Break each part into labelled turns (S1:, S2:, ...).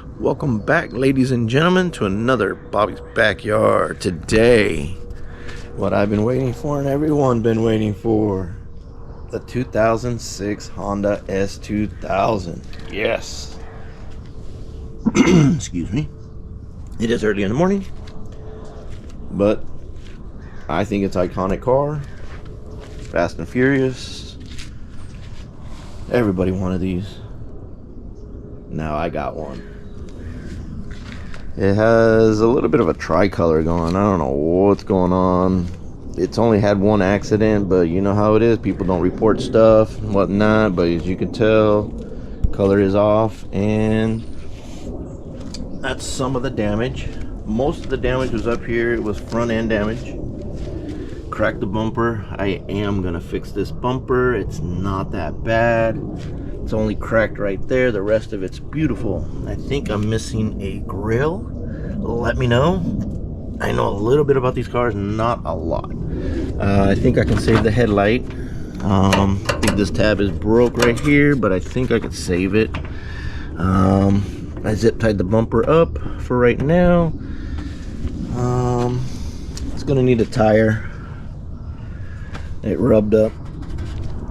S1: Welcome back, ladies and gentlemen, to another Bobby's Backyard. Today, what I've been waiting for and everyone been waiting for, the 2006 Honda S2000. Yes. Excuse me. It is early in the morning, but I think it's an iconic car. Fast and Furious. Everybody wanted these. Now I got one. It has a little bit of a tricolor going. I don't know what's going on. It's only had one accident, but you know how it is. People don't report stuff and whatnot, but as you can tell, color is off, and that's some of the damage. Most of the damage was up here. It was front end damage. Cracked the bumper. I am gonna fix this bumper. It's not that bad. It's only cracked right there. The rest of it's beautiful. I think I'm missing a grill. Let me know. I know a little bit about these cars, not a lot. I think I can save the headlight. I think this tab is broke right here, but I think I can save it. I zip tied the bumper up for right now. It's gonna need a tire. It rubbed up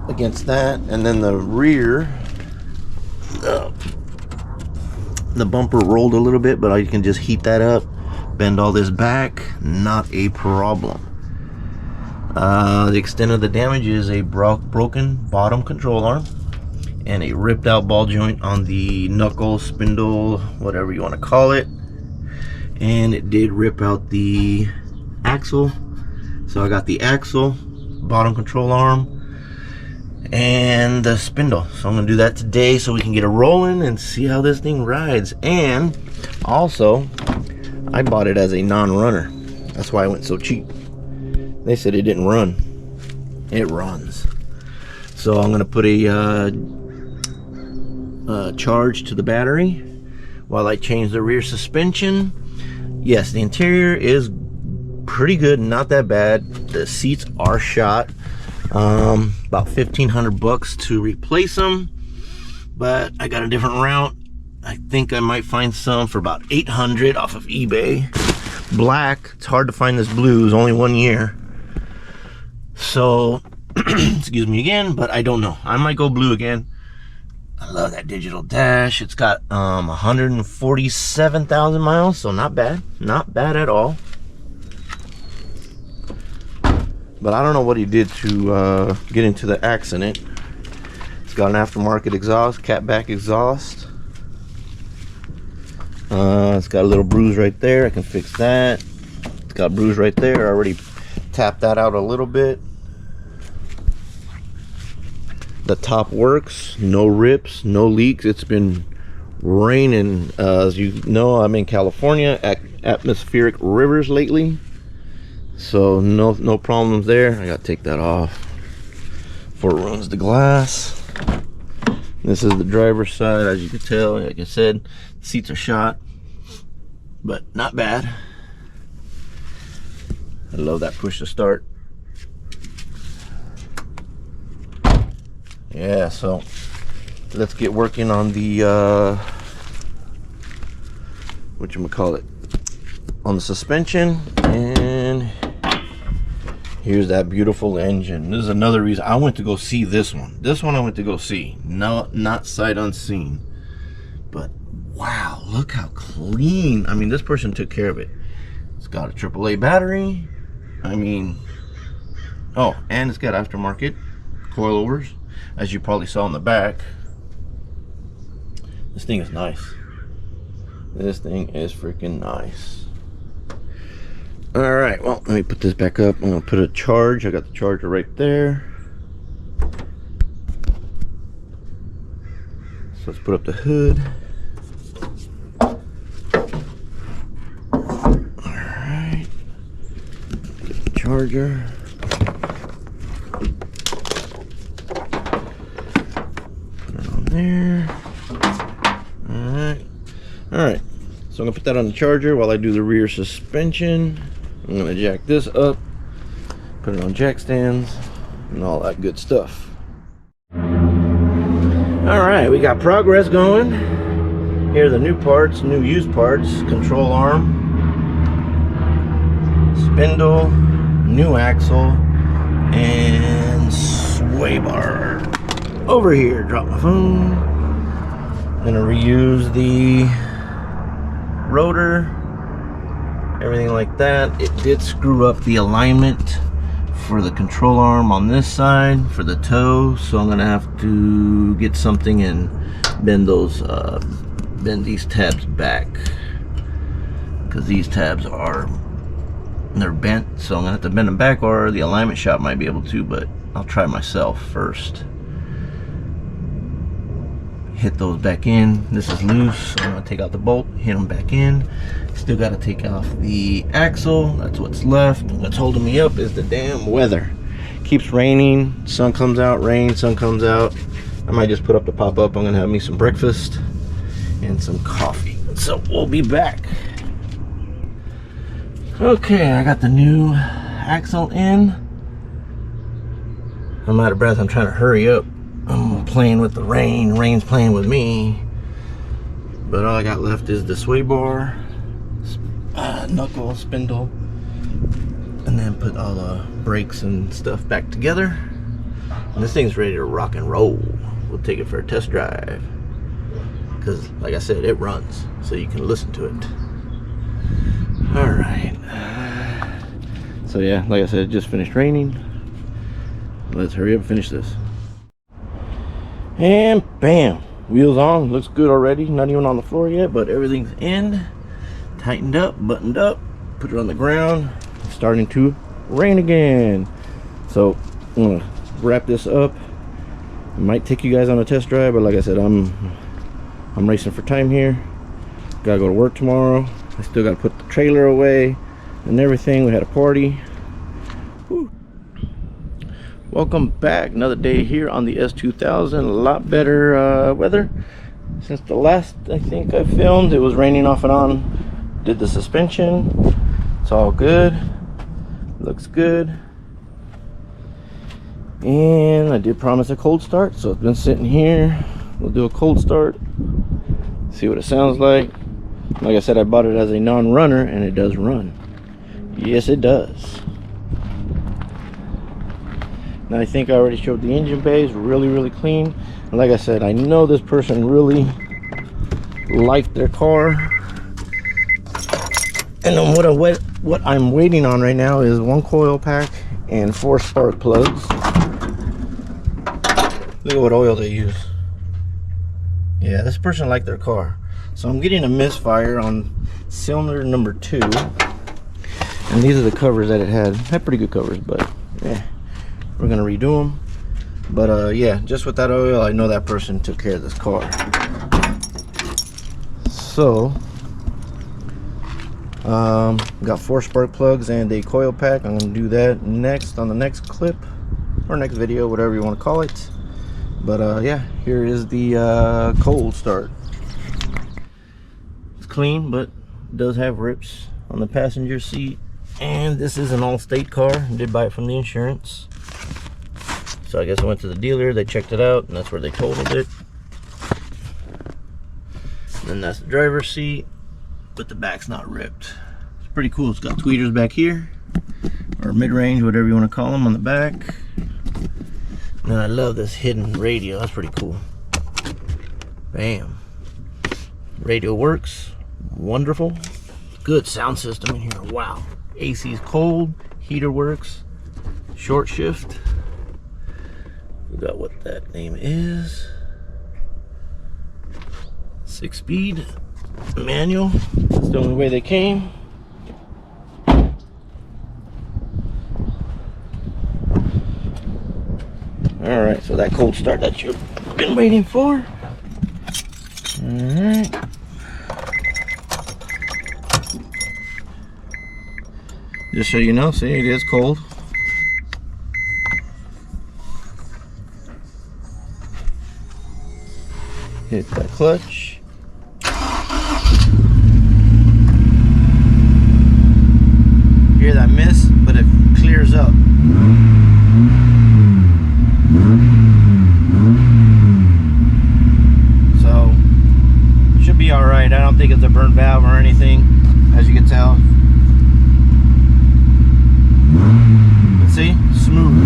S1: against that, and then the rear, the bumper rolled a little bit, but I can just heat that up, bend all this back, not a problem. The extent of the damage is a broken bottom control arm and a ripped out ball joint on the knuckle, spindle, whatever you want to call it, and it did rip out the axle. So I got the axle, bottom control arm, and the spindle. So I'm gonna do that today so we can get it rolling and see how this thing rides. And also, I bought it as a non-runner. That's why I went so cheap. They said it didn't run. It runs. So I'm gonna put a charge to the battery while I change the rear suspension. Yes, the interior is pretty good, not that bad. The seats are shot. About $1,500 to replace them, but I got a different route. I think I might find some for about $800 off of eBay. Black. It's hard to find this blue. It's only 1 year, so excuse me again, but I don't know. I might go blue again. I love that digital dash. It's got 147,000 miles, so not bad, not bad at all. But I don't know what he did to get into the accident. It's got an aftermarket exhaust, catback exhaust. It's got a little bruise right there. I can fix that. It's got a bruise right there. I already tapped that out a little bit. The top works. No rips, no leaks. It's been raining. As you know, I'm in California, atmospheric rivers lately. So no problems there. I gotta take that off before it ruins the glass. This is the driver's side. As you can tell, like I said, the seats are shot, but not bad. I love that push to start. Yeah, so let's get working on the whatchamacallit, on the suspension. And here's that beautiful engine. This is another reason I went to go see this one. This one I went to go see. No, not sight unseen. But wow, look how clean. I mean, this person took care of it. It's got a AAA battery. I mean, oh, and it's got aftermarket coilovers, as you probably saw in the back. This thing is nice. This thing is freaking nice. All right, well, let me put this back up. I'm gonna put a charge. I got the charger right there. So let's put up the hood. All right, get the charger. Put it on there. All right. So I'm gonna put that on the charger while I do the rear suspension. I'm gonna jack this up, put it on jack stands, and all that good stuff. All right, we got progress going. Here are the new parts, new used parts. Control arm, spindle, new axle, and sway bar. Over here, drop my phone. Gonna reuse the rotor, everything like that. It did screw up the alignment for the control arm on this side for the toe, so I'm gonna have to get something and bend those bend these tabs back, because these tabs they're bent, so I'm gonna have to bend them back, or the alignment shop might be able to, but I'll try myself first. Hit those back in. This is loose, so I'm gonna take out the bolt, hit them back in. Still got to take off the axle. That's what's left. What's holding me up is the damn weather. Keeps raining, sun comes out, rain, sun comes out. I might just put up the pop-up. I'm gonna have me some breakfast and some coffee, so we'll be back. Okay, I got the new axle in. I'm out of breath. I'm trying to hurry up. I'm playing with the rain. Rain's playing with me. But all I got left is the sway bar, knuckle, spindle, and then put all the brakes and stuff back together. And this thing's ready to rock and roll. We'll take it for a test drive, because like I said, it runs, so you can listen to it. All right. So yeah, like I said, it just finished raining. Let's hurry up and finish this. And bam, wheels on. Looks good already. Not even on the floor yet, but everything's in, tightened up, buttoned up. Put it on the ground. It's starting to rain again, so I'm gonna wrap this up. I might take you guys on a test drive, but like I said, I'm racing for time here. Gotta go to work tomorrow. I still gotta put the trailer away and everything. We had a party. Woo. Welcome back. Another day here on the S2000. A lot better weather since the last I think I filmed. It was raining off and on. Did the suspension. It's all good. Looks good. And I did promise a cold start, so it's been sitting here. We'll do a cold start, see what it sounds like. Like I said, I bought it as a non-runner, and it does run. Yes, it does. Now I think I already showed the engine bays. Really clean. And like I said, I know this person really liked their car. And then what I'm waiting on right now is 1 coil pack and 4 spark plugs. Look at what oil they use. Yeah, this person liked their car. So I'm getting a misfire on cylinder number 2. And these are the covers that it had. It had pretty good covers, but yeah, we're gonna redo them. But yeah, just with that oil, I know that person took care of this car. So got 4 spark plugs and a coil pack. I'm gonna do that next on the next clip or next video, whatever you want to call it. But yeah, here is the cold start. It's clean, but it does have rips on the passenger seat. And this is an all-state car. I did buy it from the insurance. So I guess I went to the dealer, they checked it out, and that's where they totaled it. And then that's the driver's seat, but the back's not ripped. It's pretty cool. It's got tweeters back here, or mid-range, whatever you want to call them, on the back. And I love this hidden radio. That's pretty cool. Bam. Radio works. Wonderful. Good sound system in here. Wow. AC's cold. Heater works. Short shift. Forgot what that name is. 6-speed. Manual. That's the only way they came. Alright, so that cold start that you've been waiting for. Alright. Just so you know, see, it is cold. Hit that clutch. Hear that mist, but it clears up. So should be all right. I don't think it's a burnt valve or anything, as you can tell. Let's see, smooth.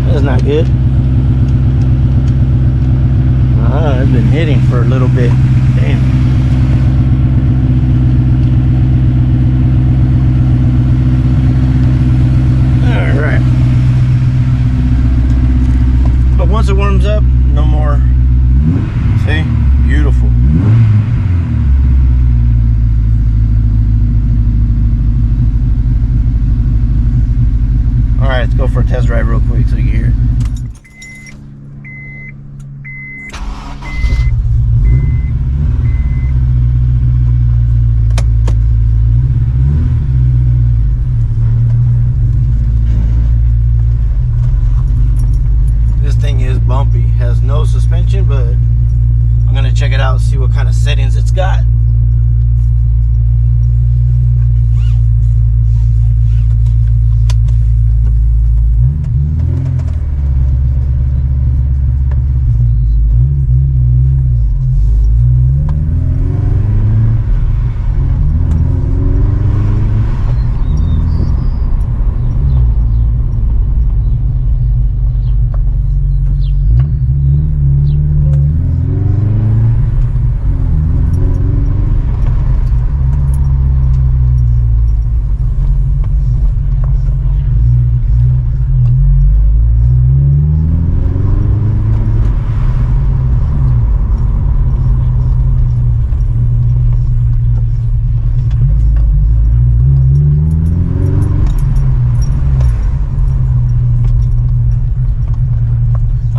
S1: That's not good. I've been hitting for a little bit. Damn. Alright. But once it warms up, no more. See? Beautiful. Alright, let's go for a test drive real quick so you can hear it. Bumpy, has no suspension, but I'm gonna check it out and see what kind of settings it's got.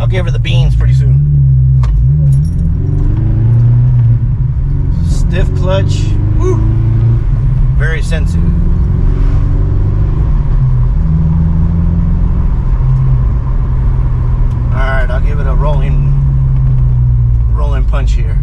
S1: Give her the beans pretty soon. Stiff clutch. Woo. Very sensitive. Alright, I'll give it a rolling punch here.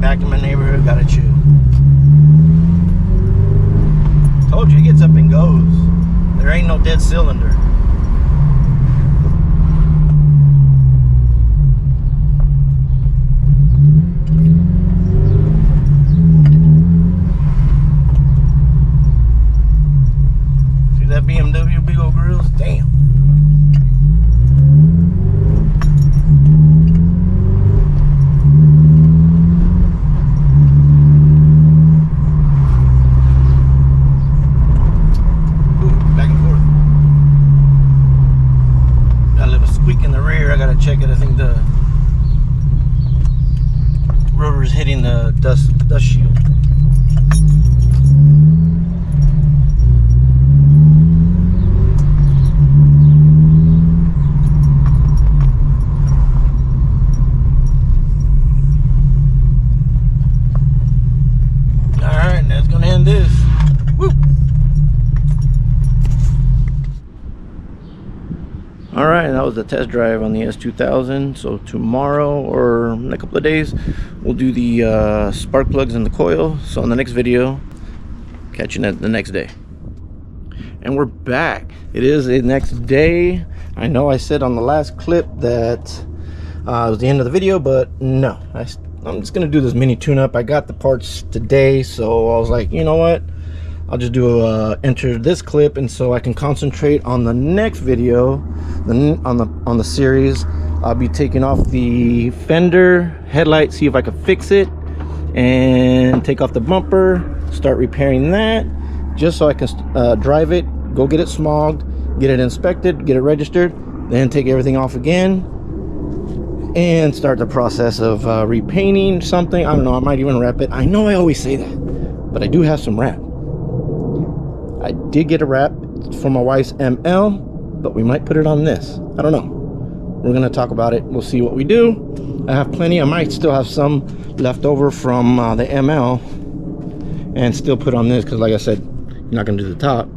S1: Back in my neighborhood, gotta chill. Told you, it gets up and goes. There ain't no dead cylinder. See that BMW big old grills? Damn. Check it. I think the rotor's hitting the dust shield. All right, that's gonna end this. Woo. All right, that was the test drive on the S2000. So tomorrow or in a couple of days, we'll do the spark plugs and the coil. So in the next video, catch you the next day. And we're back. It is the next day. I know I said on the last clip that
S2: It was the end of the video, but no, I'm just gonna do this mini tune-up. I got the parts today, so I was like, you know what, I'll just do enter this clip, and so I can concentrate on the next video, on the series. I'll be taking off the fender headlight, see if I can fix it, and take off the bumper, start repairing that, just so I can drive it, go get it smogged, get it inspected, get it registered, then take everything off again and start the process of repainting something. I don't know, I might even wrap it. I know I always say that, but I do have some wrap. I did get a wrap for my wife's ML, but we might put it on this. I don't know. We're gonna talk about it. We'll see what we do. I have plenty. I might still have some left over from the ML and still put on this, because like I said, you're not gonna do the top.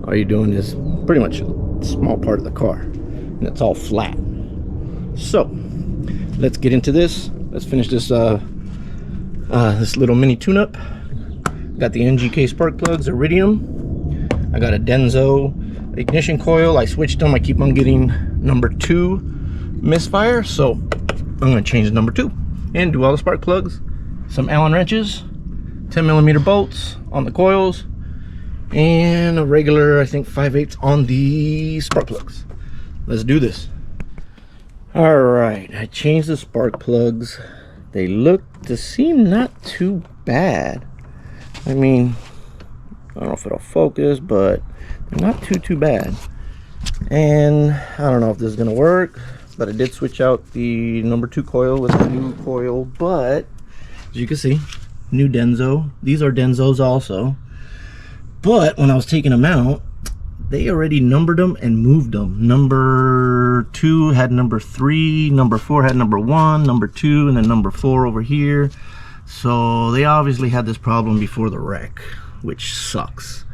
S2: All you're doing is pretty much a small part of the car, and it's all flat. So let's get into this. Let's finish this this little mini tune-up. Got the NGK spark plugs, Iridium. I got a Denso ignition coil. I switched them. I keep on getting number 2 misfire, so I'm going to change number 2 and do all the spark plugs. Some Allen wrenches, 10mm bolts on the coils, and a regular, I think 5/8 on the spark plugs. Let's do this. All right, I changed the spark plugs. They look to seem not too bad. I mean, I don't know if it'll focus, but they're not too bad. And I don't know if this is gonna work, but I did switch out the number 2 coil with the new coil. But as you can see, new Denso. These are Densos also. But when I was taking them out, they already numbered them and moved them. Number 2 had number 3, number 4 had number 1, number 2, and then number 4 over here. So they obviously had this problem before the wreck, which sucks.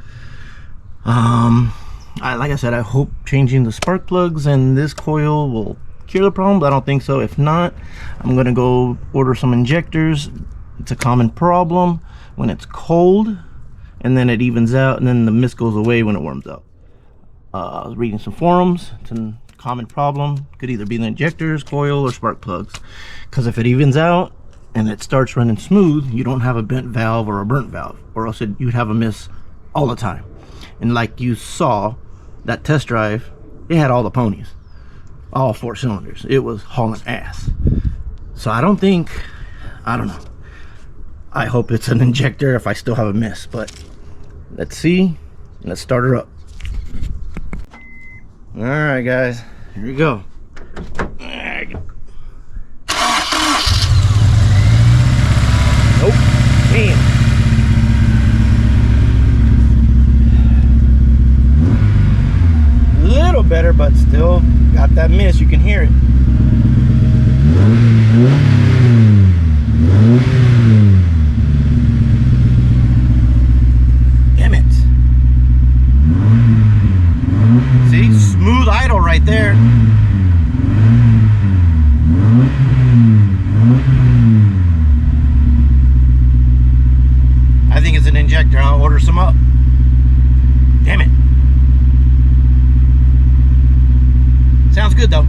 S2: Like I said, I hope changing the spark plugs and this coil will cure the problem, but I don't think so. If not, I'm gonna go order some injectors. It's a common problem when it's cold, and then it evens out, and then the mist goes away when it warms up. I was reading some forums. It's a common problem. Could either be the injectors, coil, or spark plugs. Because if it evens out and it starts running smooth, you don't have a bent valve or a burnt valve, or else you'd have a miss all the time. And like you saw, that test drive, it had all the ponies, all 4 cylinders. It was hauling ass. So I don't know. I hope it's an injector if I still have a miss, but let's see. Let's start her up. All right, guys, here we go. Nope, man. Little better, but still got that miss. You can hear it. Damn it. See, smooth idle right there. I think it's an injector. I'll order some up. Damn it. Sounds good though.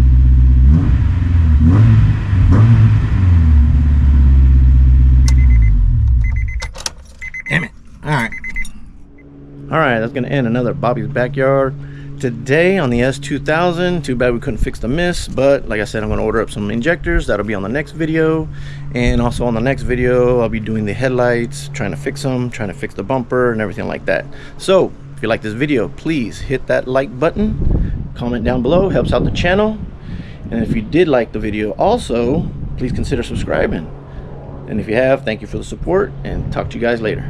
S2: Damn it. Alright, that's gonna end another Bobby's Backyard today on the S2000. Too bad we couldn't fix the miss, but like I said, I'm gonna order up some injectors. That'll be on the next video. And also on the next video, I'll be doing the headlights, trying to fix them, trying to fix the bumper and everything like that. So if you like this video, please hit that like button, comment down below, helps out the channel. And if you did like the video also, please consider subscribing. And if you have, thank you for the support, and talk to you guys later.